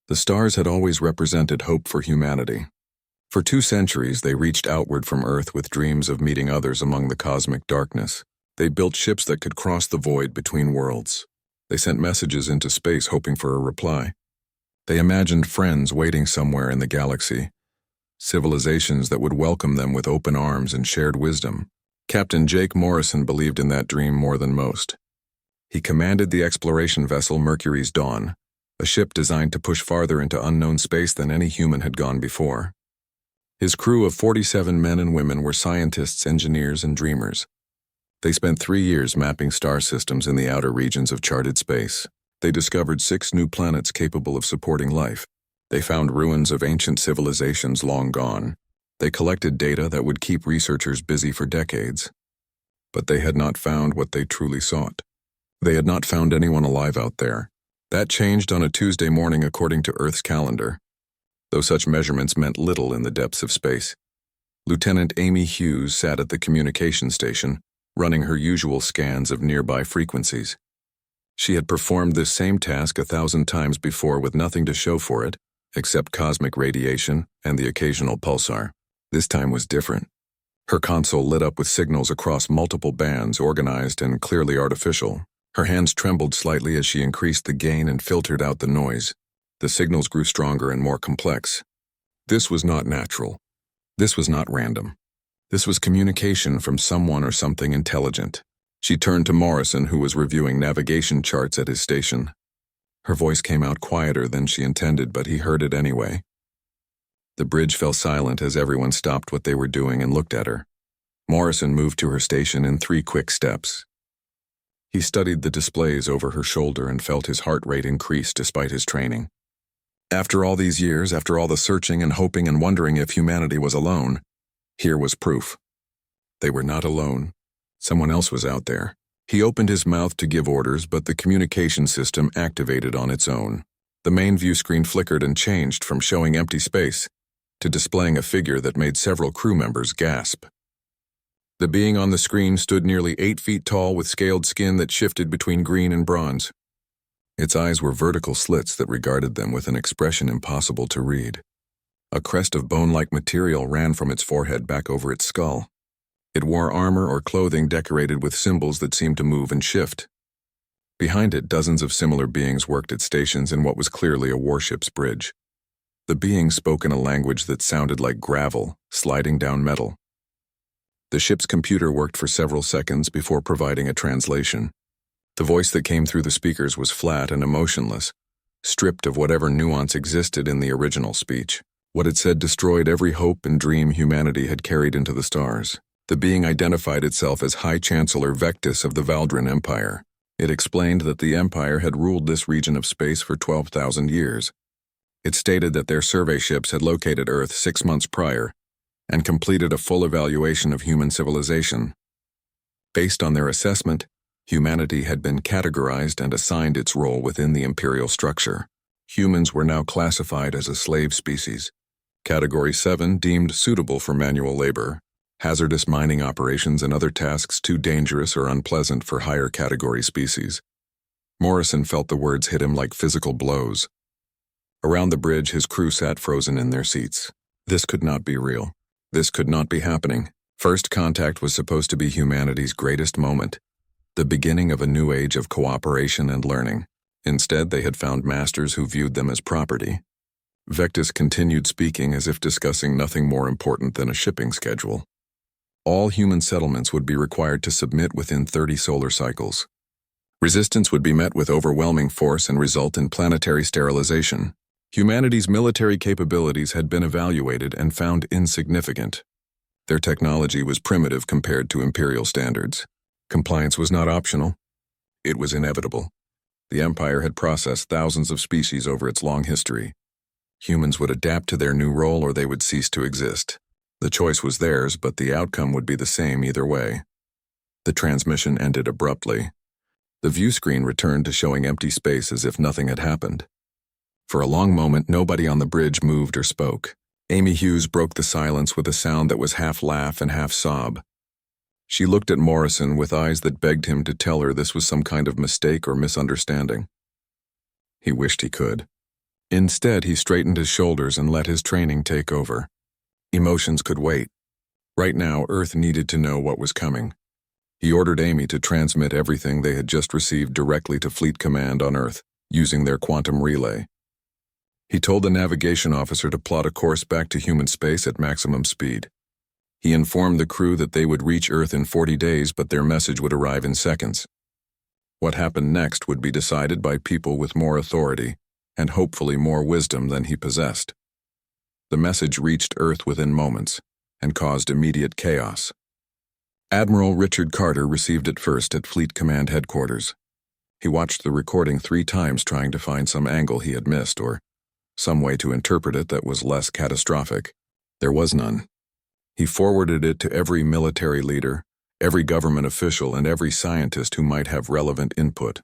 The stars had always represented hope for humanity. For 2 centuries, they reached outward from Earth with dreams of meeting others among the cosmic darkness. They built ships that could cross the void between worlds. They sent messages into space hoping for a reply. They imagined friends waiting somewhere in the galaxy, civilizations that would welcome them with open arms and shared wisdom. Captain Jake Morrison believed in that dream more than most. He commanded the exploration vessel Mercury's Dawn, a ship designed to push farther into unknown space than any human had gone before. His crew of 47 men and women were scientists, engineers, and dreamers. They spent 3 years mapping star systems in the outer regions of charted space. They discovered 6 new planets capable of supporting life. They found ruins of ancient civilizations long gone. They collected data that would keep researchers busy for decades. But they had not found what they truly sought. They had not found anyone alive out there. That changed on a Tuesday morning according to Earth's calendar, though such measurements meant little in the depths of space. Lieutenant Amy Hughes sat at the communication station, running her usual scans of nearby frequencies. She had performed this same task 1,000 times before with nothing to show for it, except cosmic radiation and the occasional pulsar. This time was different. Her console lit up with signals across multiple bands, organized and clearly artificial. Her hands trembled slightly as she increased the gain and filtered out the noise. The signals grew stronger and more complex. This was not natural. This was not random. This was communication from someone or something intelligent. She turned to Morrison, who was reviewing navigation charts at his station. Her voice came out quieter than she intended, but he heard it anyway. The bridge fell silent as everyone stopped what they were doing and looked at her. Morrison moved to her station in 3 quick steps. He studied the displays over her shoulder and felt his heart rate increase despite his training. After all these years, after all the searching and hoping and wondering if humanity was alone, here was proof. They were not alone. Someone else was out there. He opened his mouth to give orders, but the communication system activated on its own. The main view screen flickered and changed from showing empty space to displaying a figure that made several crew members gasp. The being on the screen stood nearly 8 feet tall with scaled skin that shifted between green and bronze. Its eyes were vertical slits that regarded them with an expression impossible to read. A crest of bone-like material ran from its forehead back over its skull. It wore armor or clothing decorated with symbols that seemed to move and shift. Behind it, dozens of similar beings worked at stations in what was clearly a warship's bridge. The beings spoke in a language that sounded like gravel, sliding down metal. The ship's computer worked for several seconds before providing a translation. The voice that came through the speakers was flat and emotionless, stripped of whatever nuance existed in the original speech. What it said destroyed every hope and dream humanity had carried into the stars. The being identified itself as High Chancellor Vectis of the Valdrin Empire. It explained that the Empire had ruled this region of space for 12,000 years. It stated that their survey ships had located Earth 6 months prior and completed a full evaluation of human civilization. Based on their assessment, humanity had been categorized and assigned its role within the imperial structure. Humans were now classified as a slave species. Category 7 deemed suitable for manual labor, hazardous mining operations and other tasks too dangerous or unpleasant for higher category species. Morrison felt the words hit him like physical blows. Around the bridge, his crew sat frozen in their seats. This could not be real. This could not be happening. First contact was supposed to be humanity's greatest moment, the beginning of a new age of cooperation and learning. Instead, they had found masters who viewed them as property. Vectis continued speaking as if discussing nothing more important than a shipping schedule. All human settlements would be required to submit within 30 solar cycles. Resistance would be met with overwhelming force and result in planetary sterilization. Humanity's military capabilities had been evaluated and found insignificant. Their technology was primitive compared to imperial standards. Compliance was not optional. It was inevitable. The Empire had processed thousands of species over its long history. Humans would adapt to their new role or they would cease to exist. The choice was theirs, but the outcome would be the same either way. The transmission ended abruptly. The view screen returned to showing empty space as if nothing had happened. For a long moment, nobody on the bridge moved or spoke. Amy Hughes broke the silence with a sound that was half laugh and half sob. She looked at Morrison with eyes that begged him to tell her this was some kind of mistake or misunderstanding. He wished he could. Instead, he straightened his shoulders and let his training take over. Emotions could wait. Right now, Earth needed to know what was coming. He ordered Amy to transmit everything they had just received directly to Fleet Command on Earth, using their quantum relay. He told the navigation officer to plot a course back to human space at maximum speed. He informed the crew that they would reach Earth in 40 days, but their message would arrive in seconds. What happened next would be decided by people with more authority, and hopefully more wisdom than he possessed. The message reached Earth within moments, and caused immediate chaos. Admiral Richard Carter received it first at Fleet Command headquarters. He watched the recording 3 times trying to find some angle he had missed or some way to interpret it that was less catastrophic. There was none. He forwarded it to every military leader, every government official, and every scientist who might have relevant input.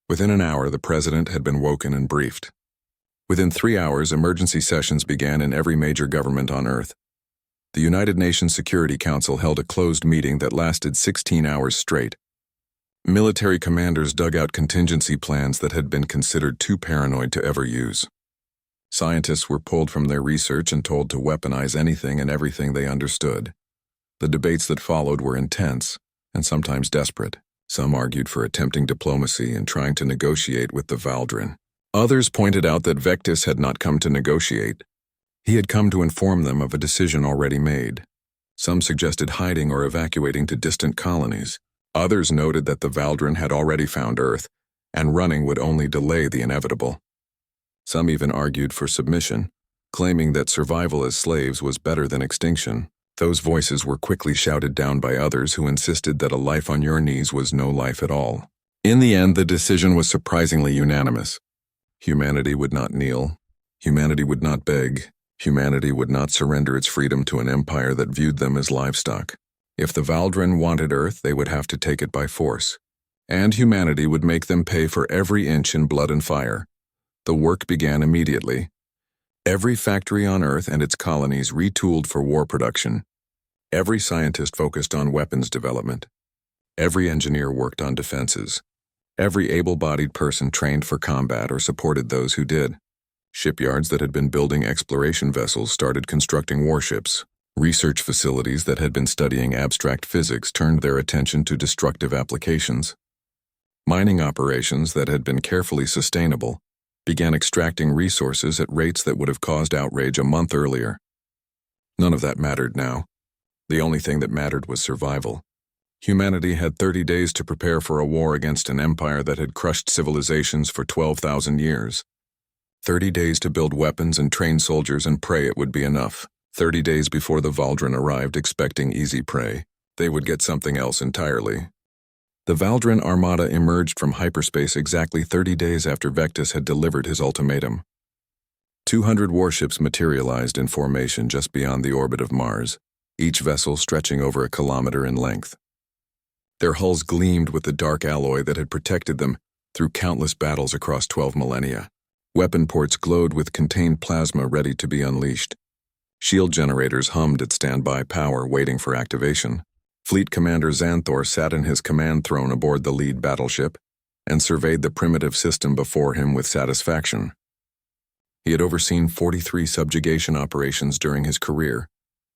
Within an hour, the president had been woken and briefed. Within 3 hours, emergency sessions began in every major government on Earth. The United Nations Security Council held a closed meeting that lasted 16 hours straight. Military commanders dug out contingency plans that had been considered too paranoid to ever use. Scientists were pulled from their research and told to weaponize anything and everything they understood. The debates that followed were intense and sometimes desperate. Some argued for attempting diplomacy and trying to negotiate with the Valdrin. Others pointed out that Vectis had not come to negotiate. He had come to inform them of a decision already made. Some suggested hiding or evacuating to distant colonies. Others noted that the Valdrin had already found Earth, and running would only delay the inevitable. Some even argued for submission, claiming that survival as slaves was better than extinction. Those voices were quickly shouted down by others who insisted that a life on your knees was no life at all. In the end, the decision was surprisingly unanimous. Humanity would not kneel. Humanity would not beg. Humanity would not surrender its freedom to an empire that viewed them as livestock. If the Valdrin wanted Earth, they would have to take it by force. And humanity would make them pay for every inch in blood and fire. The work began immediately. Every factory on Earth and its colonies retooled for war production. Every scientist focused on weapons development. Every engineer worked on defenses. Every able-bodied person trained for combat or supported those who did. Shipyards that had been building exploration vessels started constructing warships. Research facilities that had been studying abstract physics turned their attention to destructive applications. Mining operations that had been carefully sustainable began extracting resources at rates that would have caused outrage a month earlier. None of that mattered now. The only thing that mattered was survival. Humanity had 30 days to prepare for a war against an empire that had crushed civilizations for 12,000 years. 30 days to build weapons and train soldiers and pray it would be enough. 30 days before the Valdrin arrived expecting easy prey, they would get something else entirely. The Valdrin Armada emerged from hyperspace exactly 30 days after Vectis had delivered his ultimatum. 200 warships materialized in formation just beyond the orbit of Mars, each vessel stretching over 1 kilometer in length. Their hulls gleamed with the dark alloy that had protected them through countless battles across 12 millennia. Weapon ports glowed with contained plasma ready to be unleashed. Shield generators hummed at standby power waiting for activation. Fleet Commander Xanthor sat in his command throne aboard the lead battleship and surveyed the primitive system before him with satisfaction. He had overseen 43 subjugation operations during his career,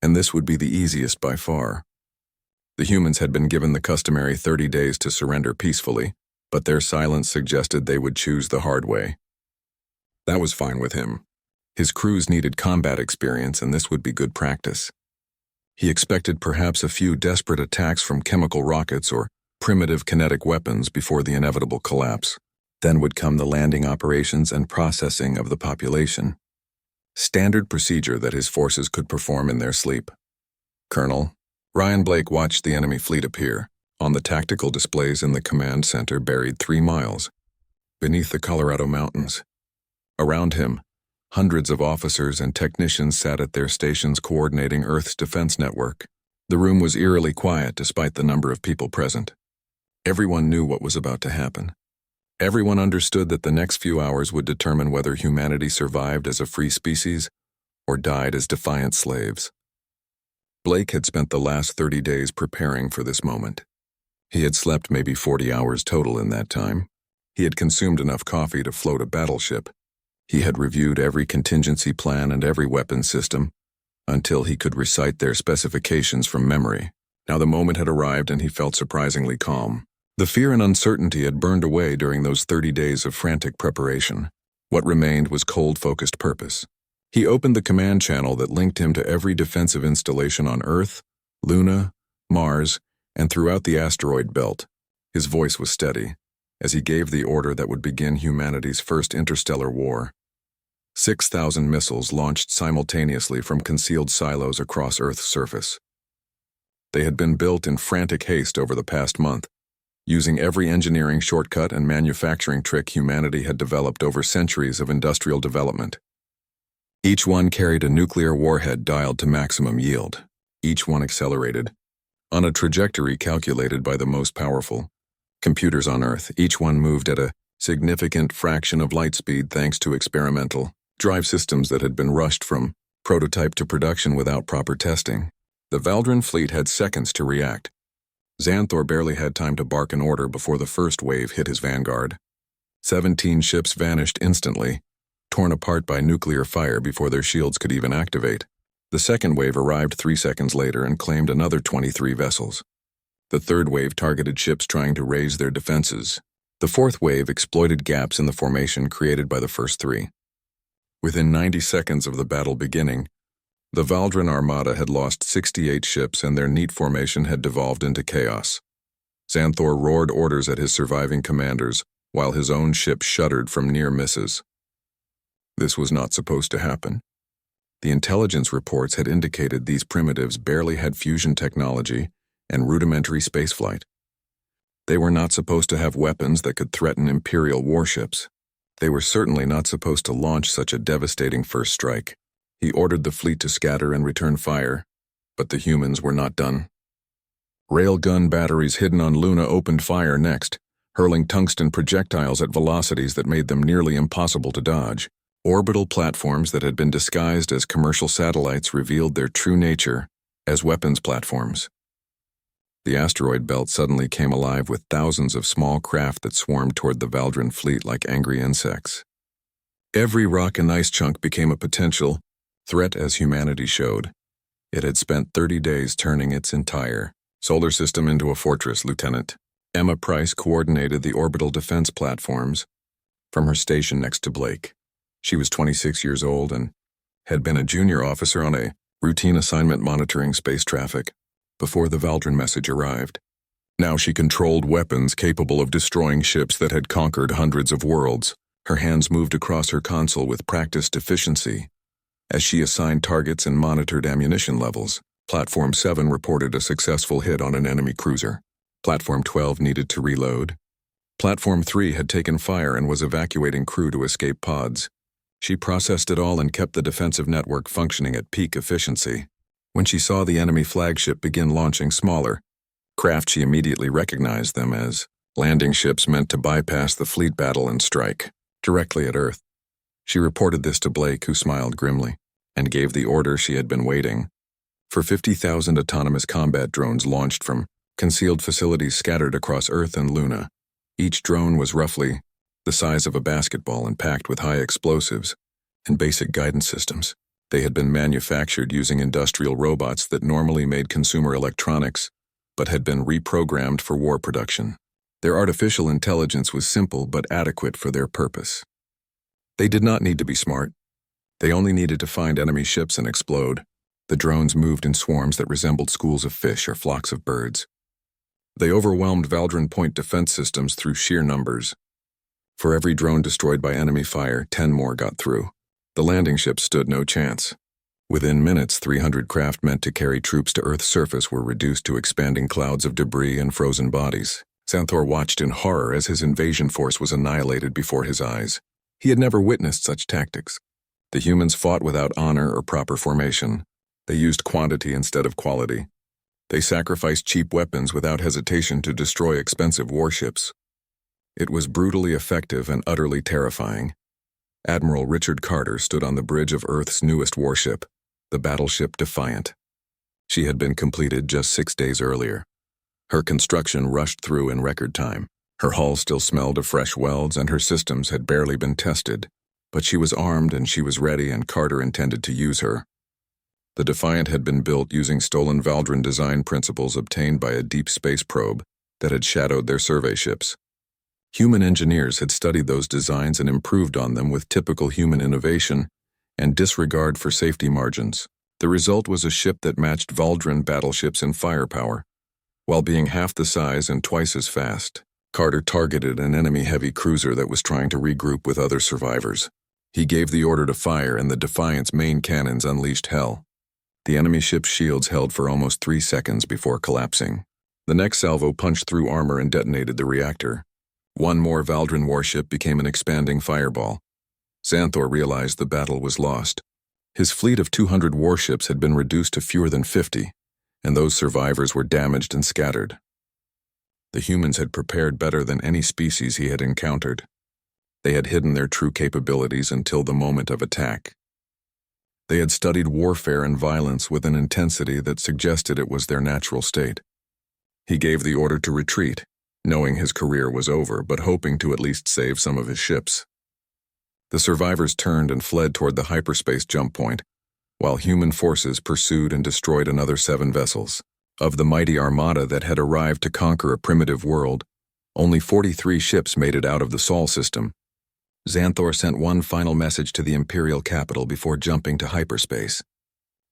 and this would be the easiest by far. The humans had been given the customary 30 days to surrender peacefully, but their silence suggested they would choose the hard way. That was fine with him. His crews needed combat experience, and this would be good practice. He expected perhaps a few desperate attacks from chemical rockets or primitive kinetic weapons before the inevitable collapse. Then would come the landing operations and processing of the population. Standard procedure that his forces could perform in their sleep. Colonel Ryan Blake watched the enemy fleet appear, on the tactical displays in the command center buried 3 miles, beneath the Colorado mountains. Around him, hundreds of officers and technicians sat at their stations coordinating Earth's defense network. The room was eerily quiet despite the number of people present. Everyone knew what was about to happen. Everyone understood that the next few hours would determine whether humanity survived as a free species or died as defiant slaves. Blake had spent the last 30 days preparing for this moment. He had slept maybe 40 hours total in that time. He had consumed enough coffee to float a battleship. He had reviewed every contingency plan and every weapon system until he could recite their specifications from memory. Now the moment had arrived and he felt surprisingly calm. The fear and uncertainty had burned away during those 30 days of frantic preparation. What remained was cold, focused purpose. He opened the command channel that linked him to every defensive installation on Earth, Luna, Mars, and throughout the asteroid belt. His voice was steady, as he gave the order that would begin humanity's first interstellar war. 6,000 missiles launched simultaneously from concealed silos across Earth's surface. They had been built in frantic haste over the past month, using every engineering shortcut and manufacturing trick humanity had developed over centuries of industrial development. Each one carried a nuclear warhead dialed to maximum yield. Each one accelerated on a trajectory calculated by the most powerful computers on Earth. Each one moved at a significant fraction of light speed thanks to experimental drive systems that had been rushed from prototype to production without proper testing. The Valdran fleet had seconds to react. Xanthor barely had time to bark an order before the first wave hit his vanguard. 17 ships vanished instantly, torn apart by nuclear fire before their shields could even activate. The second wave arrived 3 seconds later and claimed another 23 vessels. The third wave targeted ships trying to raise their defenses. The fourth wave exploited gaps in the formation created by the first three. Within 90 seconds of the battle beginning, the Valdran Armada had lost 68 ships and their neat formation had devolved into chaos. Xanthor roared orders at his surviving commanders, while his own ship shuddered from near misses. This was not supposed to happen. The intelligence reports had indicated these primitives barely had fusion technology and rudimentary spaceflight. They were not supposed to have weapons that could threaten Imperial warships. They were certainly not supposed to launch such a devastating first strike. He ordered the fleet to scatter and return fire, but the humans were not done. Railgun batteries hidden on Luna opened fire next, hurling tungsten projectiles at velocities that made them nearly impossible to dodge. Orbital platforms that had been disguised as commercial satellites revealed their true nature as weapons platforms. The asteroid belt suddenly came alive with thousands of small craft that swarmed toward the Valdran fleet like angry insects. Every rock and ice chunk became a potential threat as humanity showed. It had spent 30 days turning its entire solar system into a fortress, Lieutenant. Emma Price coordinated the orbital defense platforms from her station next to Blake. She was 26 years old and had been a junior officer on a routine assignment monitoring space traffic before the Valdran message arrived. Now she controlled weapons capable of destroying ships that had conquered hundreds of worlds. Her hands moved across her console with practiced efficiency. As she assigned targets and monitored ammunition levels, Platform 7 reported a successful hit on an enemy cruiser. Platform 12 needed to reload. Platform 3 had taken fire and was evacuating crew to escape pods. She processed it all and kept the defensive network functioning at peak efficiency. When she saw the enemy flagship begin launching smaller craft, she immediately recognized them as landing ships meant to bypass the fleet battle and strike directly at Earth. She reported this to Blake, who smiled grimly, and gave the order she had been waiting for 50,000 autonomous combat drones launched from concealed facilities scattered across Earth and Luna. Each drone was roughly the size of a basketball and packed with high explosives and basic guidance systems. They had been manufactured using industrial robots that normally made consumer electronics, but had been reprogrammed for war production. Their artificial intelligence was simple but adequate for their purpose. They did not need to be smart. They only needed to find enemy ships and explode. The drones moved in swarms that resembled schools of fish or flocks of birds. They overwhelmed Valdran point defense systems through sheer numbers. For every drone destroyed by enemy fire, 10 more got through. The landing ships stood no chance. Within minutes, 300 craft meant to carry troops to Earth's surface were reduced to expanding clouds of debris and frozen bodies. Xanthor watched in horror as his invasion force was annihilated before his eyes. He had never witnessed such tactics. The humans fought without honor or proper formation. They used quantity instead of quality. They sacrificed cheap weapons without hesitation to destroy expensive warships. It was brutally effective and utterly terrifying. Admiral Richard Carter stood on the bridge of Earth's newest warship, the battleship Defiant. She had been completed just 6 days earlier. Her construction rushed through in record time. Her hull still smelled of fresh welds and her systems had barely been tested, But she was armed and she was ready, and Carter intended to use her. The Defiant had been built using stolen Valdran design principles obtained by a deep space probe that had shadowed their survey ships. Human engineers had studied those designs and improved on them with typical human innovation and disregard for safety margins. The result was a ship that matched Valdran battleships in firepower, while being half the size and twice as fast. Carter targeted an enemy-heavy cruiser that was trying to regroup with other survivors. He gave the order to fire, and the Defiant's main cannons unleashed hell. The enemy ship's shields held for almost 3 seconds before collapsing. The next salvo punched through armor and detonated the reactor. One more Valdran warship became an expanding fireball. Xanthor realized the battle was lost. His fleet of 200 warships had been reduced to fewer than 50, and those survivors were damaged and scattered. The humans had prepared better than any species he had encountered. They had hidden their true capabilities until the moment of attack. They had studied warfare and violence with an intensity that suggested it was their natural state. He gave the order to retreat, knowing his career was over, but hoping to at least save some of his ships. The survivors turned and fled toward the hyperspace jump point, while human forces pursued and destroyed another 7 vessels. Of the mighty armada that had arrived to conquer a primitive world, only 43 ships made it out of the Sol system. Xanthor sent one final message to the Imperial capital before jumping to hyperspace.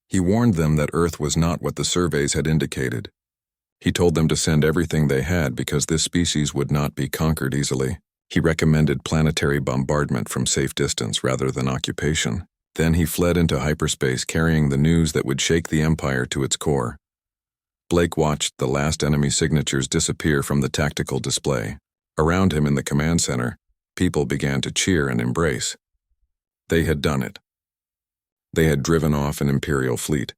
He warned them that Earth was not what the surveys had indicated. He told them to send everything they had because this species would not be conquered easily. He recommended planetary bombardment from safe distance rather than occupation. Then he fled into hyperspace carrying the news that would shake the Empire to its core. Blake watched the last enemy signatures disappear from the tactical display. Around him in the command center, people began to cheer and embrace. They had done it. They had driven off an Imperial fleet.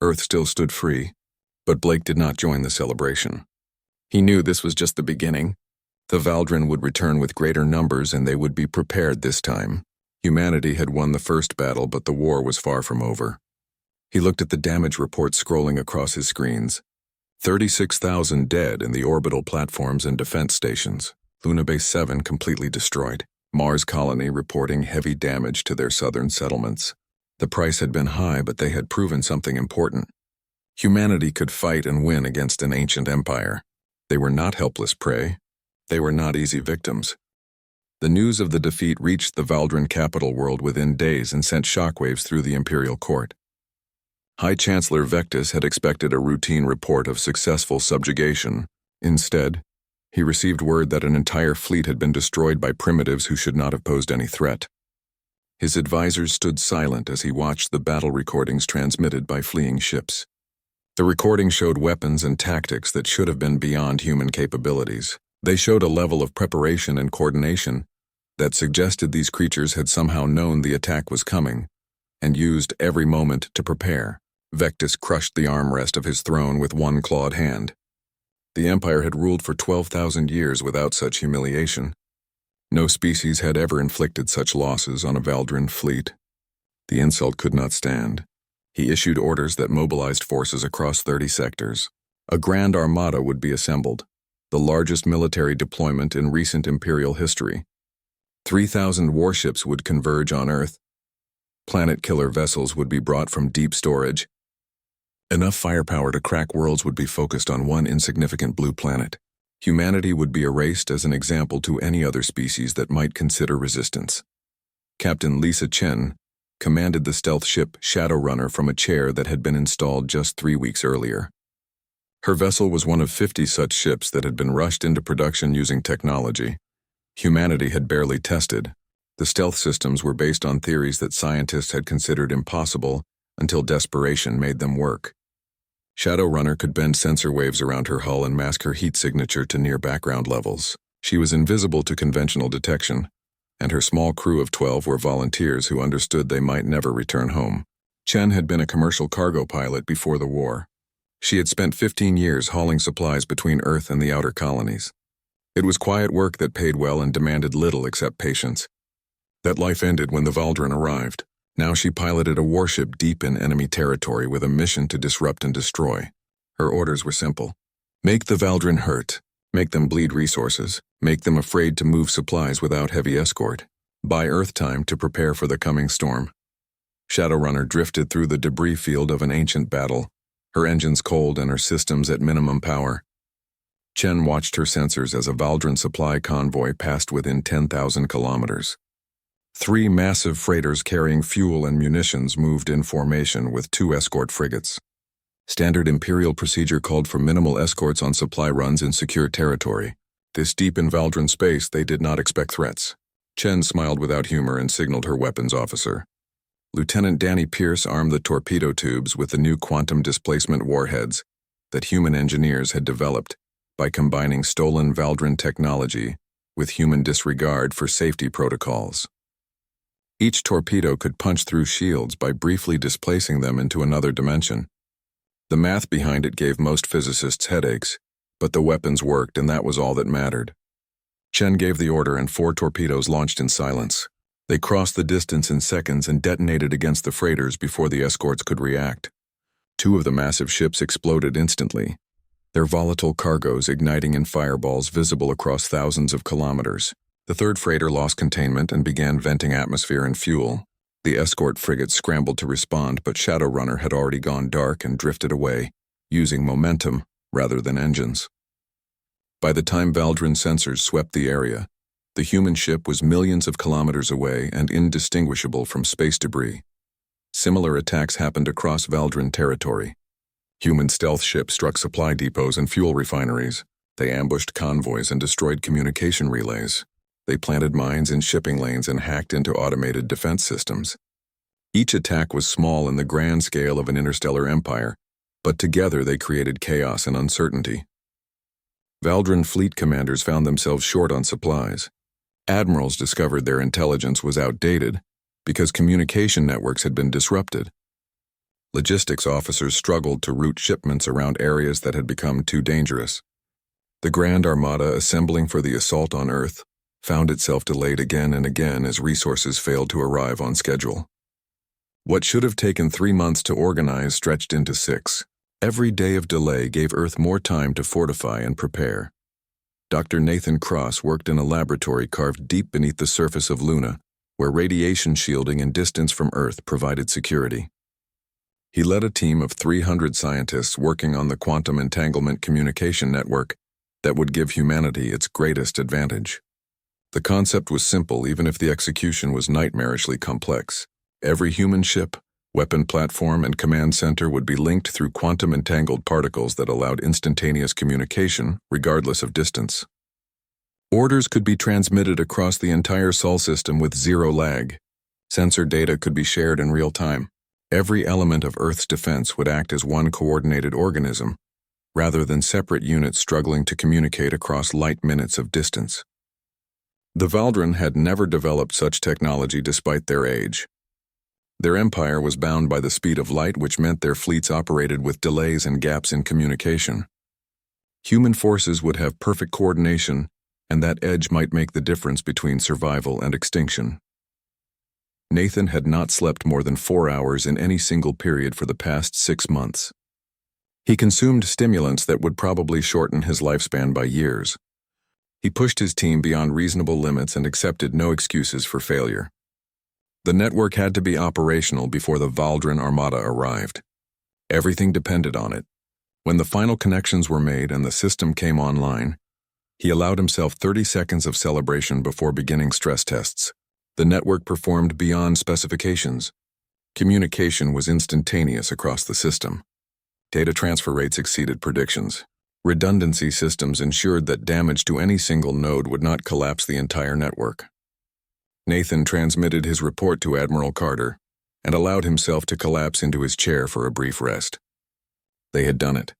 Earth still stood free, but Blake did not join the celebration. He knew this was just the beginning. The Valdran would return with greater numbers, and they would be prepared this time. Humanity had won the first battle, but the war was far from over. He looked at the damage reports scrolling across his screens. 36,000 dead in the orbital platforms and defense stations. Luna Base 7 completely destroyed. Mars Colony reporting heavy damage to their southern settlements. The price had been high, but they had proven something important. Humanity could fight and win against an ancient empire. They were not helpless prey. They were not easy victims. The news of the defeat reached the Valdran capital world within days and sent shockwaves through the Imperial court. High Chancellor Vectis had expected a routine report of successful subjugation. Instead, he received word that an entire fleet had been destroyed by primitives who should not have posed any threat. His advisors stood silent as he watched the battle recordings transmitted by fleeing ships. The recording showed weapons and tactics that should have been beyond human capabilities. They showed a level of preparation and coordination that suggested these creatures had somehow known the attack was coming and used every moment to prepare. Vectis crushed the armrest of his throne with one clawed hand. The Empire had ruled for 12,000 years without such humiliation. No species had ever inflicted such losses on a Valdran fleet. The insult could not stand. He issued orders that mobilized forces across 30 sectors. A grand armada would be assembled, the largest military deployment in recent Imperial history. 3,000 warships would converge on Earth. Planet-killer vessels would be brought from deep storage. Enough firepower to crack worlds would be focused on one insignificant blue planet. Humanity would be erased as an example to any other species that might consider resistance. Captain Lisa Chen commanded the stealth ship Shadowrunner from a chair that had been installed just 3 weeks earlier. Her vessel was one of 50 such ships that had been rushed into production using technology humanity had barely tested. The stealth systems were based on theories that scientists had considered impossible until desperation made them work. Shadowrunner could bend sensor waves around her hull and mask her heat signature to near background levels. She was invisible to conventional detection, and her small crew of 12 were volunteers who understood they might never return home. Chen had been a commercial cargo pilot before the war. She had spent 15 years hauling supplies between Earth and the outer colonies. It was quiet work that paid well and demanded little except patience. That life ended when the Valdran arrived. Now she piloted a warship deep in enemy territory with a mission to disrupt and destroy. Her orders were simple. Make the Valdran hurt. Make them bleed resources. Make them afraid to move supplies without heavy escort. Buy Earth time to prepare for the coming storm. Shadowrunner drifted through the debris field of an ancient battle, her engines cold and her systems at minimum power. Chen watched her sensors as a Valdran supply convoy passed within 10,000 kilometers. 3 massive freighters carrying fuel and munitions moved in formation with 2 escort frigates. Standard Imperial procedure called for minimal escorts on supply runs in secure territory. This deep in Valdran space, they did not expect threats. Chen smiled without humor and signaled her weapons officer. Lieutenant Danny Pierce armed the torpedo tubes with the new quantum displacement warheads that human engineers had developed by combining stolen Valdran technology with human disregard for safety protocols. Each torpedo could punch through shields by briefly displacing them into another dimension. The math behind it gave most physicists headaches, but the weapons worked and that was all that mattered. Chen gave the order and 4 torpedoes launched in silence. They crossed the distance in seconds and detonated against the freighters before the escorts could react. 2 of the massive ships exploded instantly, their volatile cargoes igniting in fireballs visible across thousands of kilometers. The 3rd freighter lost containment and began venting atmosphere and fuel. The escort frigate scrambled to respond, but Shadowrunner had already gone dark and drifted away, using momentum rather than engines. By the time Valdran sensors swept the area, the human ship was millions of kilometers away and indistinguishable from space debris. Similar attacks happened across Valdran territory. Human stealth ships struck supply depots and fuel refineries. They ambushed convoys and destroyed communication relays. They planted mines in shipping lanes and hacked into automated defense systems. Each attack was small in the grand scale of an interstellar empire, but together they created chaos and uncertainty. Valdran fleet commanders found themselves short on supplies. Admirals discovered their intelligence was outdated because communication networks had been disrupted. Logistics officers struggled to route shipments around areas that had become too dangerous. The Grand Armada assembling for the assault on Earth found itself delayed again and again as resources failed to arrive on schedule. What should have taken 3 months to organize stretched into 6. Every day of delay gave Earth more time to fortify and prepare. Dr. Nathan Cross worked in a laboratory carved deep beneath the surface of Luna, where radiation shielding and distance from Earth provided security. He led a team of 300 scientists working on the quantum entanglement communication network that would give humanity its greatest advantage. The concept was simple, even if the execution was nightmarishly complex. Every human ship, weapon platform, and command center would be linked through quantum-entangled particles that allowed instantaneous communication, regardless of distance. Orders could be transmitted across the entire Sol system with 0 lag. Sensor data could be shared in real time. Every element of Earth's defense would act as one coordinated organism, rather than separate units struggling to communicate across light minutes of distance. The Valdran had never developed such technology despite their age. Their empire was bound by the speed of light, which meant their fleets operated with delays and gaps in communication. Human forces would have perfect coordination, and that edge might make the difference between survival and extinction. Nathan had not slept more than 4 hours in any single period for the past 6 months. He consumed stimulants that would probably shorten his lifespan by years. He pushed his team beyond reasonable limits and accepted no excuses for failure. The network had to be operational before the Valdran Armada arrived. Everything depended on it. When the final connections were made and the system came online, he allowed himself 30 seconds of celebration before beginning stress tests. The network performed beyond specifications. Communication was instantaneous across the system. Data transfer rates exceeded predictions. Redundancy systems ensured that damage to any single node would not collapse the entire network. Nathan transmitted his report to Admiral Carter and allowed himself to collapse into his chair for a brief rest. They had done it.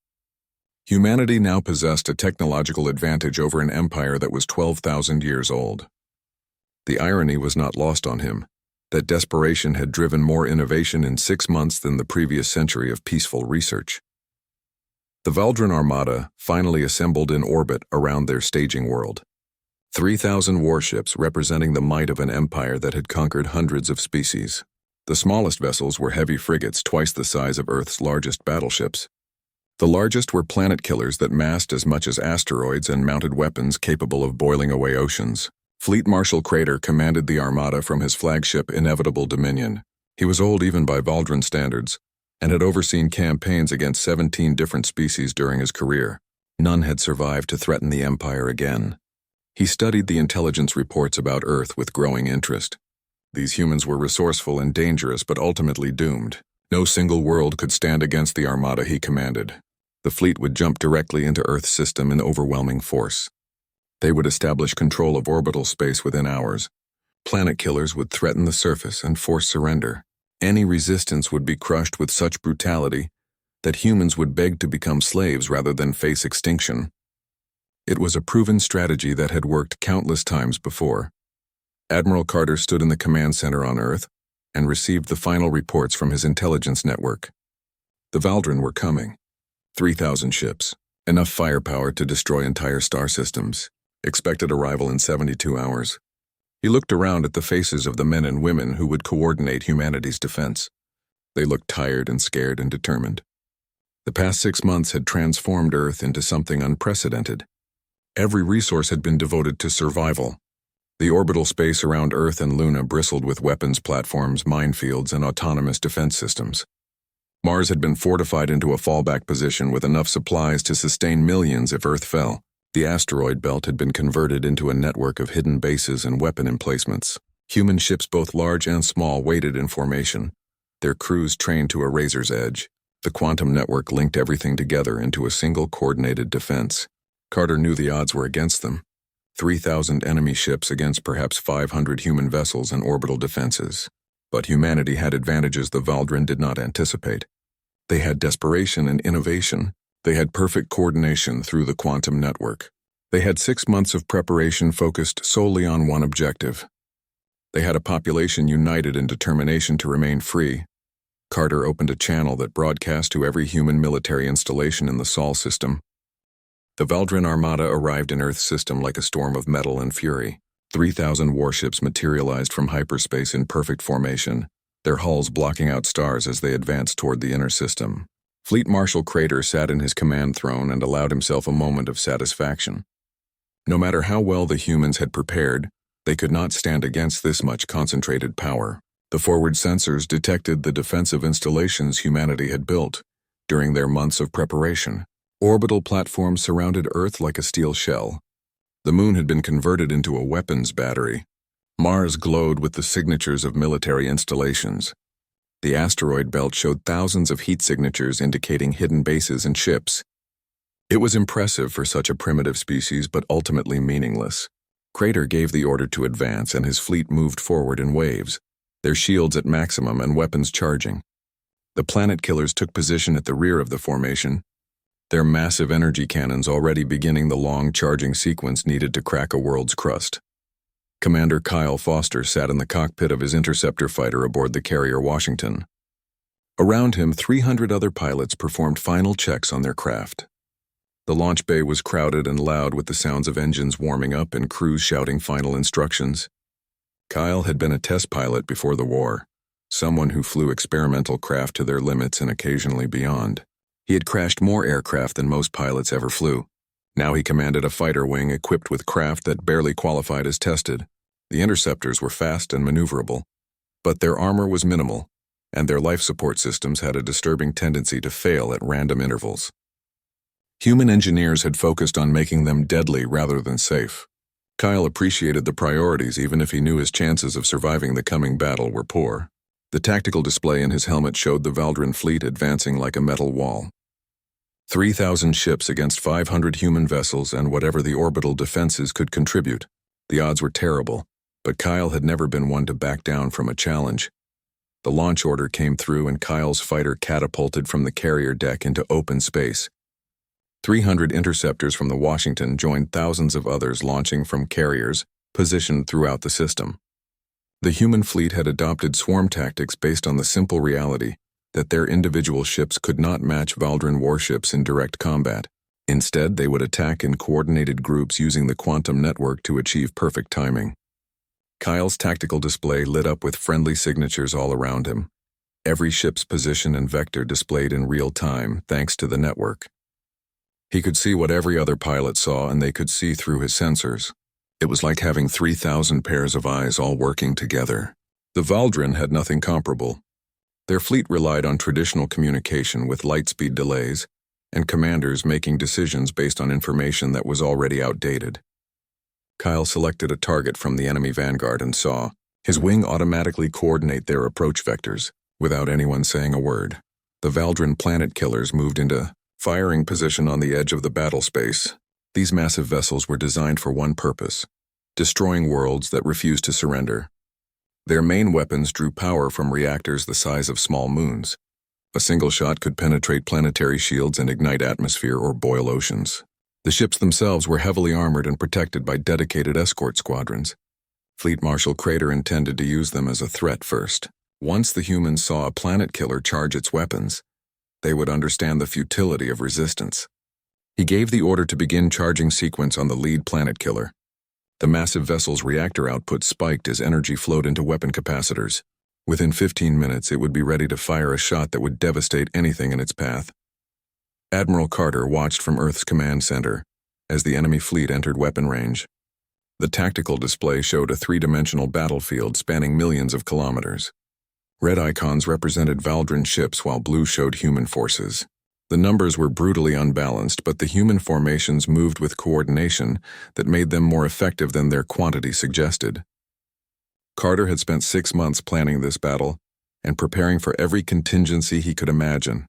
Humanity now possessed a technological advantage over an empire that was 12,000 years old. The irony was not lost on him, that desperation had driven more innovation in 6 months than the previous century of peaceful research. The Valdran Armada finally assembled in orbit around their staging world. 3,000 warships representing the might of an empire that had conquered hundreds of species. The smallest vessels were heavy frigates twice the size of Earth's largest battleships. The largest were planet killers that massed as much as asteroids and mounted weapons capable of boiling away oceans. Fleet Marshal Crater commanded the armada from his flagship Inevitable Dominion. He was old even by Valdran standards, and had overseen campaigns against 17 different species during his career. None had survived to threaten the Empire again. He studied the intelligence reports about Earth with growing interest. These humans were resourceful and dangerous, but ultimately doomed. No single world could stand against the armada he commanded. The fleet would jump directly into Earth's system in overwhelming force. They would establish control of orbital space within hours. Planet killers would threaten the surface and force surrender. Any resistance would be crushed with such brutality that humans would beg to become slaves rather than face extinction. It was a proven strategy that had worked countless times before. Admiral Carter stood in the command center on Earth and received the final reports from his intelligence network. The Valdran were coming. 3,000 ships, enough firepower to destroy entire star systems. Expected arrival in 72 hours. He looked around at the faces of the men and women who would coordinate humanity's defense. They looked tired and scared and determined. The past 6 months had transformed Earth into something unprecedented. Every resource had been devoted to survival. The orbital space around Earth and Luna bristled with weapons platforms, minefields, and autonomous defense systems. Mars had been fortified into a fallback position with enough supplies to sustain millions if Earth fell. The asteroid belt had been converted into a network of hidden bases and weapon emplacements. Human ships both large and small waited in formation, their crews trained to a razor's edge. The quantum network linked everything together into a single coordinated defense. Carter knew the odds were against them. 3,000 enemy ships against perhaps 500 human vessels and orbital defenses. But humanity had advantages the Valdran did not anticipate. They had desperation and innovation. They had perfect coordination through the quantum network. They had 6 months of preparation focused solely on one objective. They had a population united in determination to remain free. Carter opened a channel that broadcast to every human military installation in the Sol system. The Valdran armada arrived in Earth's system like a storm of metal and fury. 3,000 warships materialized from hyperspace in perfect formation, their hulls blocking out stars as they advanced toward the inner system. Fleet Marshal Crater sat in his command throne and allowed himself a moment of satisfaction. No matter how well the humans had prepared, they could not stand against this much concentrated power. The forward sensors detected the defensive installations humanity had built during their months of preparation. Orbital platforms surrounded Earth like a steel shell. The moon had been converted into a weapons battery. Mars glowed with the signatures of military installations. The asteroid belt showed thousands of heat signatures indicating hidden bases and ships. It was impressive for such a primitive species, but ultimately meaningless. Crater gave the order to advance, and his fleet moved forward in waves, their shields at maximum and weapons charging. The planet killers took position at the rear of the formation, their massive energy cannons already beginning the long charging sequence needed to crack a world's crust. Commander Kyle Foster sat in the cockpit of his interceptor fighter aboard the carrier Washington. Around him, 300 other pilots performed final checks on their craft. The launch bay was crowded and loud with the sounds of engines warming up and crews shouting final instructions. Kyle had been a test pilot before the war, someone who flew experimental craft to their limits and occasionally beyond. He had crashed more aircraft than most pilots ever flew. Now he commanded a fighter wing equipped with craft that barely qualified as tested. The interceptors were fast and maneuverable, but their armor was minimal, and their life support systems had a disturbing tendency to fail at random intervals. Human engineers had focused on making them deadly rather than safe. Kyle appreciated the priorities even if he knew his chances of surviving the coming battle were poor. The tactical display in his helmet showed the Valdran fleet advancing like a metal wall. 3,000 ships against 500 human vessels and whatever the orbital defenses could contribute. The odds were terrible, but Kyle had never been one to back down from a challenge. The launch order came through and Kyle's fighter catapulted from the carrier deck into open space. 300 interceptors from the Washington joined thousands of others launching from carriers positioned throughout the system. The human fleet had adopted swarm tactics based on the simple reality that their individual ships could not match Valdran warships in direct combat. Instead, they would attack in coordinated groups using the quantum network to achieve perfect timing. Kyle's tactical display lit up with friendly signatures all around him. Every ship's position and vector displayed in real time thanks to the network. He could see what every other pilot saw, and they could see through his sensors. It was like having 3,000 pairs of eyes all working together. The Valdrin had nothing comparable. Their fleet relied on traditional communication with lightspeed delays, and commanders making decisions based on information that was already outdated. Kyle selected a target from the enemy vanguard and saw his wing automatically coordinate their approach vectors, without anyone saying a word. The Valdrin planet killers moved into firing position on the edge of the battle space. These massive vessels were designed for one purpose: destroying worlds that refused to surrender. Their main weapons drew power from reactors the size of small moons. A single shot could penetrate planetary shields and ignite atmosphere or boil oceans. The ships themselves were heavily armored and protected by dedicated escort squadrons. Fleet Marshal Crater intended to use them as a threat first. Once the humans saw a planet killer charge its weapons, they would understand the futility of resistance. He gave the order to begin charging sequence on the lead planet killer. The massive vessel's reactor output spiked as energy flowed into weapon capacitors. Within 15 minutes, it would be ready to fire a shot that would devastate anything in its path. Admiral Carter watched from Earth's command center as the enemy fleet entered weapon range. The tactical display showed a three-dimensional battlefield spanning millions of kilometers. Red icons represented Valdrin ships while blue showed human forces. The numbers were brutally unbalanced, but the human formations moved with coordination that made them more effective than their quantity suggested. Carter had spent 6 months planning this battle and preparing for every contingency he could imagine.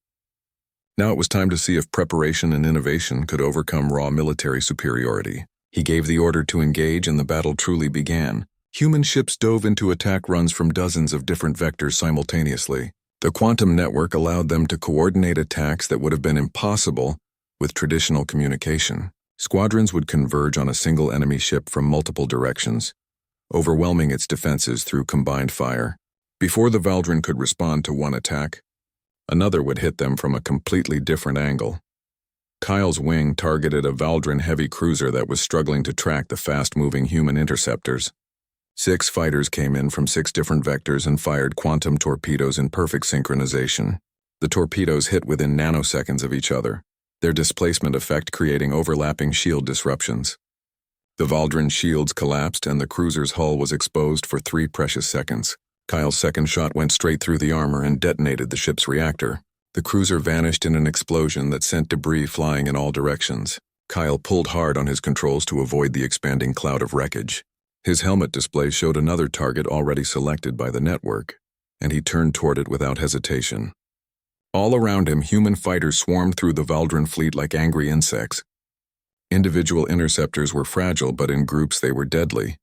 Now it was time to see if preparation and innovation could overcome raw military superiority. He gave the order to engage and the battle truly began. Human ships dove into attack runs from dozens of different vectors simultaneously. The quantum network allowed them to coordinate attacks that would have been impossible with traditional communication. Squadrons would converge on a single enemy ship from multiple directions, overwhelming its defenses through combined fire. Before the Valdrin could respond to one attack, another would hit them from a completely different angle. Kyle's wing targeted a Valdrin heavy cruiser that was struggling to track the fast-moving human interceptors. 6 fighters came in from 6 different vectors and fired quantum torpedoes in perfect synchronization. The torpedoes hit within nanoseconds of each other, their displacement effect creating overlapping shield disruptions. The Valdrin shields collapsed and the cruiser's hull was exposed for 3 precious seconds. Kyle's second shot went straight through the armor and detonated the ship's reactor. The cruiser vanished in an explosion that sent debris flying in all directions. Kyle pulled hard on his controls to avoid the expanding cloud of wreckage. His helmet display showed another target already selected by the network, and he turned toward it without hesitation. All around him, human fighters swarmed through the Valdrin fleet like angry insects. Individual interceptors were fragile, but in groups they were deadly.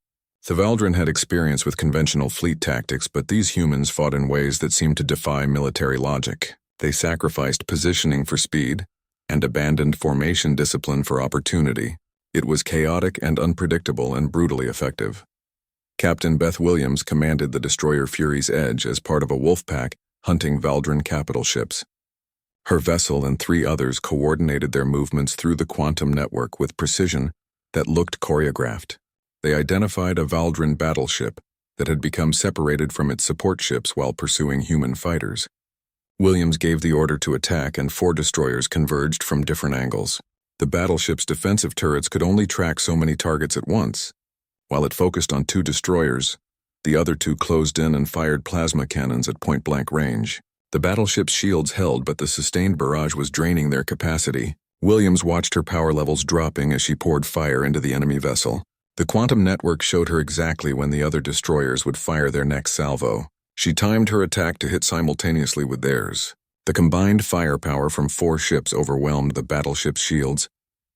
The Valdrin had experience with conventional fleet tactics, but these humans fought in ways that seemed to defy military logic. They sacrificed positioning for speed and abandoned formation discipline for opportunity. It was chaotic and unpredictable and brutally effective. Captain Beth Williams commanded the destroyer Fury's Edge as part of a wolf pack hunting Valdrin capital ships. Her vessel and 3 others coordinated their movements through the quantum network with precision that looked choreographed. They identified a Valdrin battleship that had become separated from its support ships while pursuing human fighters. Williams gave the order to attack and 4 destroyers converged from different angles. The battleship's defensive turrets could only track so many targets at once. While it focused on 2 destroyers, the other 2 closed in and fired plasma cannons at point-blank range. The battleship's shields held, but the sustained barrage was draining their capacity. Williams watched her power levels dropping as she poured fire into the enemy vessel. The quantum network showed her exactly when the other destroyers would fire their next salvo. She timed her attack to hit simultaneously with theirs. The combined firepower from 4 ships overwhelmed the battleship's shields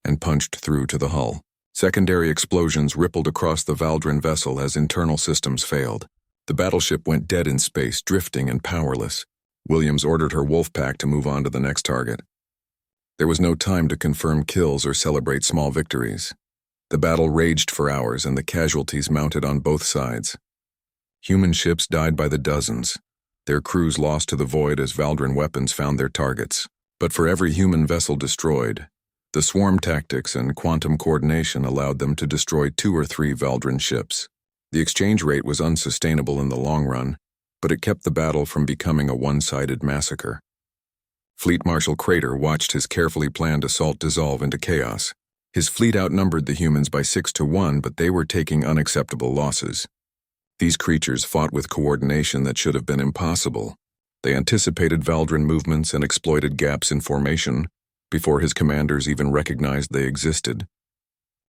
and punched through to the hull. Secondary explosions rippled across the Valdrin vessel as internal systems failed. The battleship went dead in space, drifting and powerless. Williams ordered her wolf pack to move on to the next target. There was no time to confirm kills or celebrate small victories. The battle raged for hours and the casualties mounted on both sides. Human ships died by the dozens, their crews lost to the void as Valdrin weapons found their targets. But for every human vessel destroyed, the swarm tactics and quantum coordination allowed them to destroy 2 or 3 Valdrin ships. The exchange rate was unsustainable in the long run, but it kept the battle from becoming a one-sided massacre. Fleet Marshal Crater watched his carefully planned assault dissolve into chaos. His fleet outnumbered the humans by 6-1, but they were taking unacceptable losses. These creatures fought with coordination that should have been impossible. They anticipated Valdrin movements and exploited gaps in formation before his commanders even recognized they existed.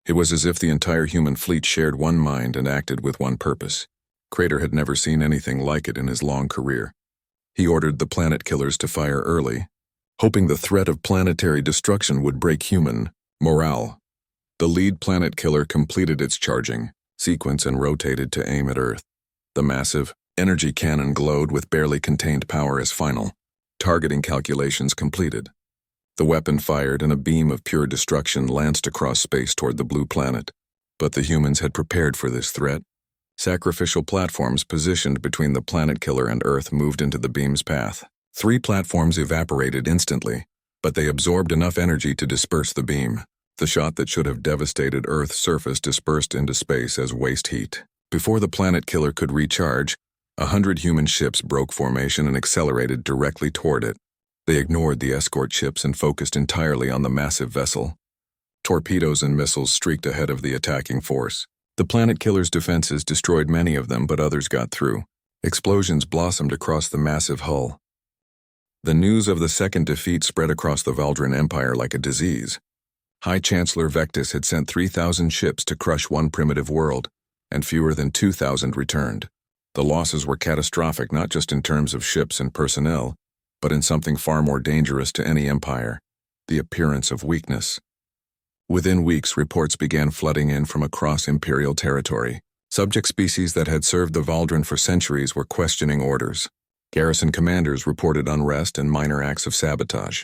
It was as if the entire human fleet shared one mind and acted with one purpose. Crater had never seen anything like it in his long career. He ordered the planet killers to fire early, hoping the threat of planetary destruction would break human morale. The lead planet killer completed its charging sequence and rotated to aim at Earth. The massive energy cannon glowed with barely contained power as final targeting calculations completed. The weapon fired and a beam of pure destruction lanced across space toward the blue planet. But the humans had prepared for this threat. Sacrificial platforms positioned between the planet killer and Earth moved into the beam's path. 3 platforms evaporated instantly, but they absorbed enough energy to disperse the beam. The shot that should have devastated Earth's surface dispersed into space as waste heat. Before the planet killer could recharge, 100 human ships broke formation and accelerated directly toward it. They ignored the escort ships and focused entirely on the massive vessel. Torpedoes and missiles streaked ahead of the attacking force. The planet killer's defenses destroyed many of them, but others got through. Explosions blossomed across the massive hull. The news of the second defeat spread across the Valdrin Empire like a disease. High Chancellor Vectis had sent 3,000 ships to crush one primitive world, and fewer than 2,000 returned. The losses were catastrophic not just in terms of ships and personnel, but in something far more dangerous to any empire, the appearance of weakness. Within weeks, reports began flooding in from across Imperial territory. Subject species that had served the Valdrin for centuries were questioning orders. Garrison commanders reported unrest and minor acts of sabotage.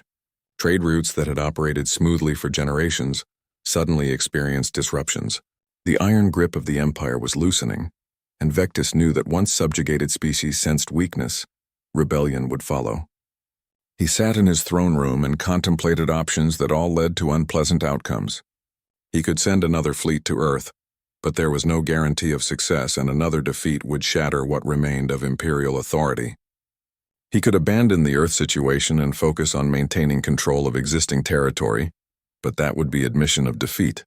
Trade routes that had operated smoothly for generations suddenly experienced disruptions. The iron grip of the Empire was loosening, and Vectis knew that once subjugated species sensed weakness, rebellion would follow. He sat in his throne room and contemplated options that all led to unpleasant outcomes. He could send another fleet to Earth, but there was no guarantee of success, and another defeat would shatter what remained of Imperial authority. He could abandon the Earth situation and focus on maintaining control of existing territory, but that would be admission of defeat.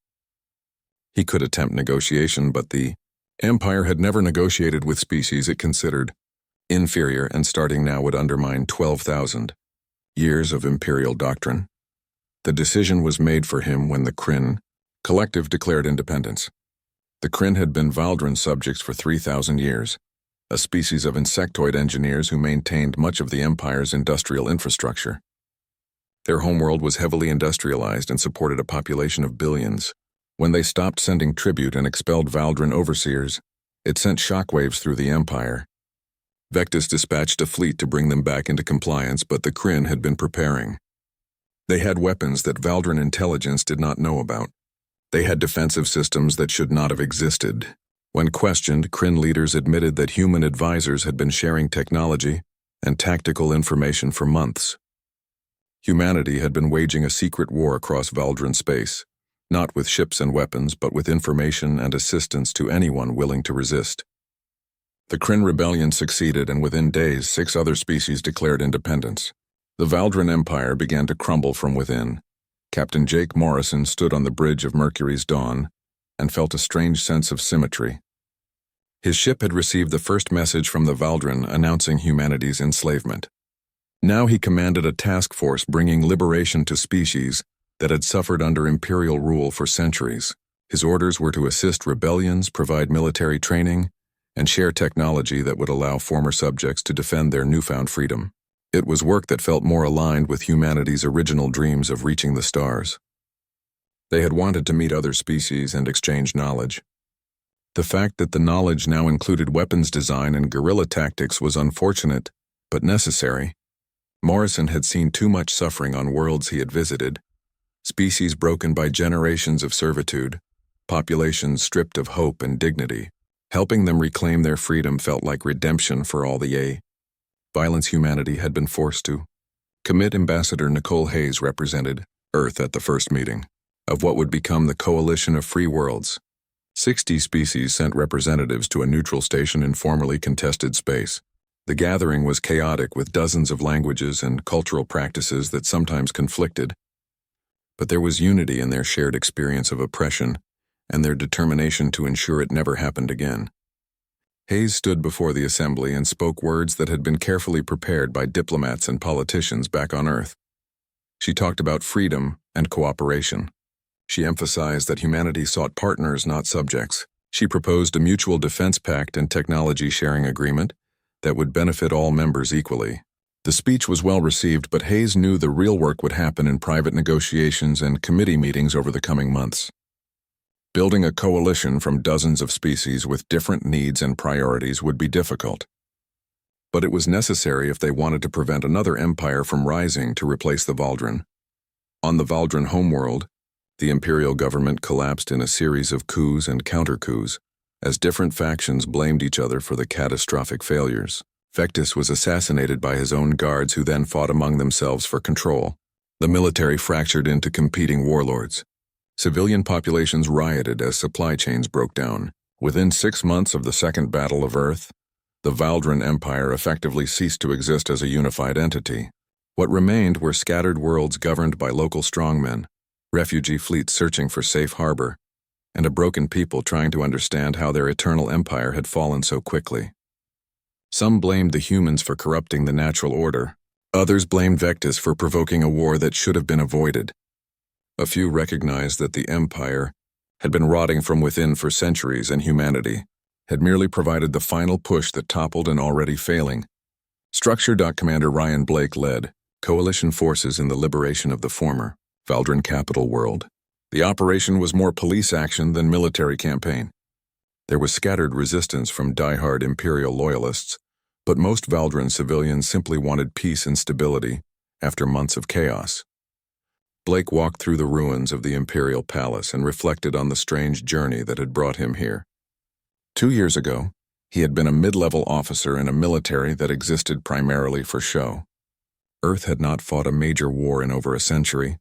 He could attempt negotiation, but the Empire had never negotiated with species it considered inferior, and starting now would undermine 12,000 years of Imperial doctrine. The decision was made for him when the Kryn collective declared independence. The Kryn had been Valdrin subjects for 3,000 years, a species of insectoid engineers who maintained much of the Empire's industrial infrastructure. Their homeworld was heavily industrialized and supported a population of billions. When they stopped sending tribute and expelled Valdrin overseers, it sent shockwaves through the Empire. Vectis dispatched a fleet to bring them back into compliance, but the Kryn had been preparing. They had weapons that Valdrin intelligence did not know about. They had defensive systems that should not have existed. When questioned, Kryn leaders admitted that human advisors had been sharing technology and tactical information for months. Humanity had been waging a secret war across Valdrin space, not with ships and weapons, but with information and assistance to anyone willing to resist. The Kryn rebellion succeeded, and within days, 6 other species declared independence. The Valdrin Empire began to crumble from within. Captain Jake Morrison stood on the bridge of Mercury's dawn and felt a strange sense of symmetry. His ship had received the first message from the Valdrin announcing humanity's enslavement. Now he commanded a task force bringing liberation to species that had suffered under Imperial rule for centuries. His orders were to assist rebellions, provide military training, and share technology that would allow former subjects to defend their newfound freedom. It was work that felt more aligned with humanity's original dreams of reaching the stars. They had wanted to meet other species and exchange knowledge. The fact that the knowledge now included weapons design and guerrilla tactics was unfortunate, but necessary. Morrison had seen too much suffering on worlds he had visited, species broken by generations of servitude, populations stripped of hope and dignity. Helping them reclaim their freedom felt like redemption for all the violence humanity had been forced to commit. Ambassador Nicole Hayes represented Earth at the first meeting of what would become the Coalition of Free Worlds. 60 species sent representatives to a neutral station in formerly contested space. The gathering was chaotic, with dozens of languages and cultural practices that sometimes conflicted. But there was unity in their shared experience of oppression and their determination to ensure it never happened again. Hayes stood before the assembly and spoke words that had been carefully prepared by diplomats and politicians back on Earth. She talked about freedom and cooperation. She emphasized that humanity sought partners, not subjects. She proposed a mutual defense pact and technology sharing agreement that would benefit all members equally. The speech was well received, but Hayes knew the real work would happen in private negotiations and committee meetings over the coming months. Building a coalition from dozens of species with different needs and priorities would be difficult. But it was necessary if they wanted to prevent another empire from rising to replace the Valdren. On the Valdren homeworld, the imperial government collapsed in a series of coups and counter-coups, as different factions blamed each other for the catastrophic failures. Vectis was assassinated by his own guards, who then fought among themselves for control. The military fractured into competing warlords. Civilian populations rioted as supply chains broke down. Within 6 months of the Second Battle of Earth, the Valdren Empire effectively ceased to exist as a unified entity. What remained were scattered worlds governed by local strongmen, refugee fleets searching for safe harbor, and a broken people trying to understand how their eternal empire had fallen so quickly. Some blamed the humans for corrupting the natural order. Others blamed Vectis for provoking a war that should have been avoided. A few recognized that the empire had been rotting from within for centuries, and humanity had merely provided the final push that toppled an already failing structure. Commander Ryan Blake led coalition forces in the liberation of the former Valdren capital world. The operation was more police action than military campaign. There was scattered resistance from die-hard Imperial loyalists, but most Valdren civilians simply wanted peace and stability after months of chaos. Blake walked through the ruins of the Imperial Palace and reflected on the strange journey that had brought him here. 2 years ago, he had been a mid-level officer in a military that existed primarily for show. Earth had not fought a major war in over a century,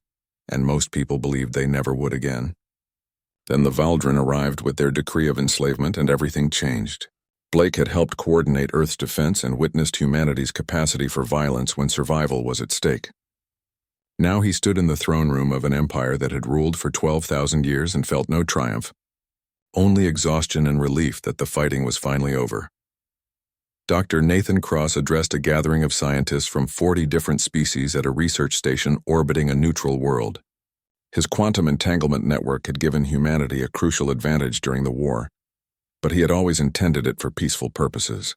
and most people believed they never would again. Then the Valdren arrived with their decree of enslavement, and everything changed. Blake had helped coordinate Earth's defense and witnessed humanity's capacity for violence when survival was at stake. Now he stood in the throne room of an empire that had ruled for 12,000 years and felt no triumph, only exhaustion and relief that the fighting was finally over. Dr. Nathan Cross addressed a gathering of scientists from 40 different species at a research station orbiting a neutral world. His quantum entanglement network had given humanity a crucial advantage during the war, but he had always intended it for peaceful purposes.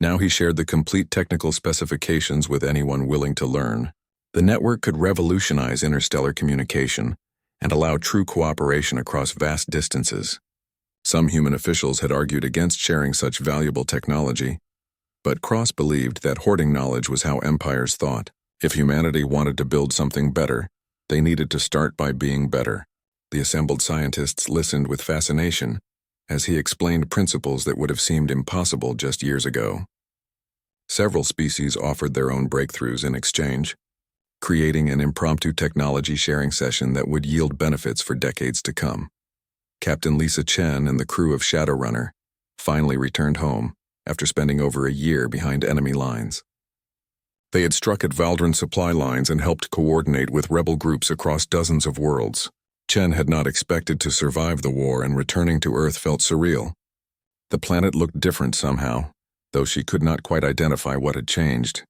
Now he shared the complete technical specifications with anyone willing to learn. The network could revolutionize interstellar communication and allow true cooperation across vast distances. Some human officials had argued against sharing such valuable technology, but Cross believed that hoarding knowledge was how empires thought. If humanity wanted to build something better, they needed to start by being better. The assembled scientists listened with fascination as he explained principles that would have seemed impossible just years ago. Several species offered their own breakthroughs in exchange, creating an impromptu technology sharing session that would yield benefits for decades to come. Captain Lisa Chen and the crew of Shadowrunner finally returned home after spending over a year behind enemy lines. They had struck at Valdren supply lines and helped coordinate with rebel groups across dozens of worlds. Chen had not expected to survive the war, and returning to Earth felt surreal. The planet looked different somehow, though she could not quite identify what had changed.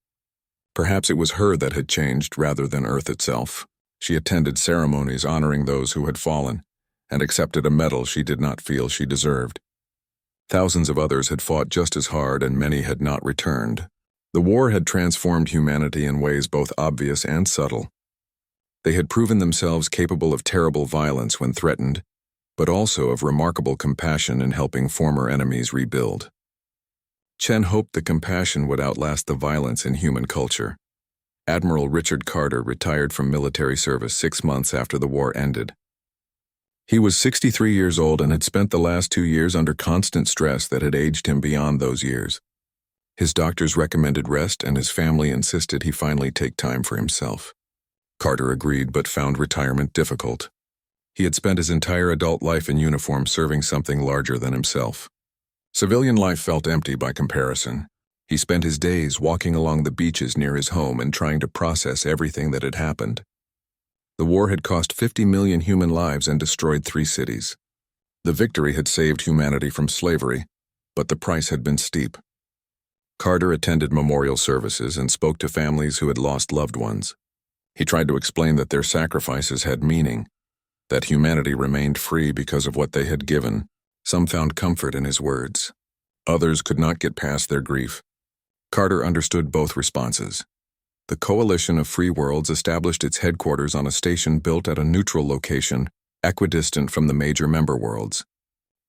Perhaps it was her that had changed rather than Earth itself. She attended ceremonies honoring those who had fallen, and accepted a medal she did not feel she deserved. Thousands of others had fought just as hard, and many had not returned. The war had transformed humanity in ways both obvious and subtle. They had proven themselves capable of terrible violence when threatened, but also of remarkable compassion in helping former enemies rebuild. Chen hoped the compassion would outlast the violence in human culture. Admiral Richard Carter retired from military service 6 months after the war ended. He was 63 years old and had spent the last 2 years under constant stress that had aged him beyond those years. His doctors recommended rest, and his family insisted he finally take time for himself. Carter agreed, but found retirement difficult. He had spent his entire adult life in uniform serving something larger than himself. Civilian life felt empty by comparison. He spent his days walking along the beaches near his home and trying to process everything that had happened. The war had cost 50 million human lives and destroyed 3 cities. The victory had saved humanity from slavery, but the price had been steep. Carter attended memorial services and spoke to families who had lost loved ones. He tried to explain that their sacrifices had meaning, that humanity remained free because of what they had given. Some found comfort in his words. Others could not get past their grief. Carter understood both responses. The Coalition of Free Worlds established its headquarters on a station built at a neutral location, equidistant from the major member worlds.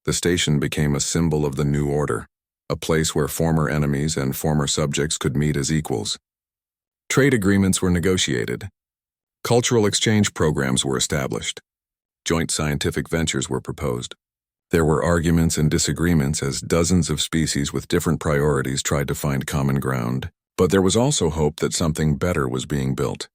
The station became a symbol of the new order, a place where former enemies and former subjects could meet as equals. Trade agreements were negotiated. Cultural exchange programs were established. Joint scientific ventures were proposed. There were arguments and disagreements as dozens of species with different priorities tried to find common ground, but there was also hope that something better was being built.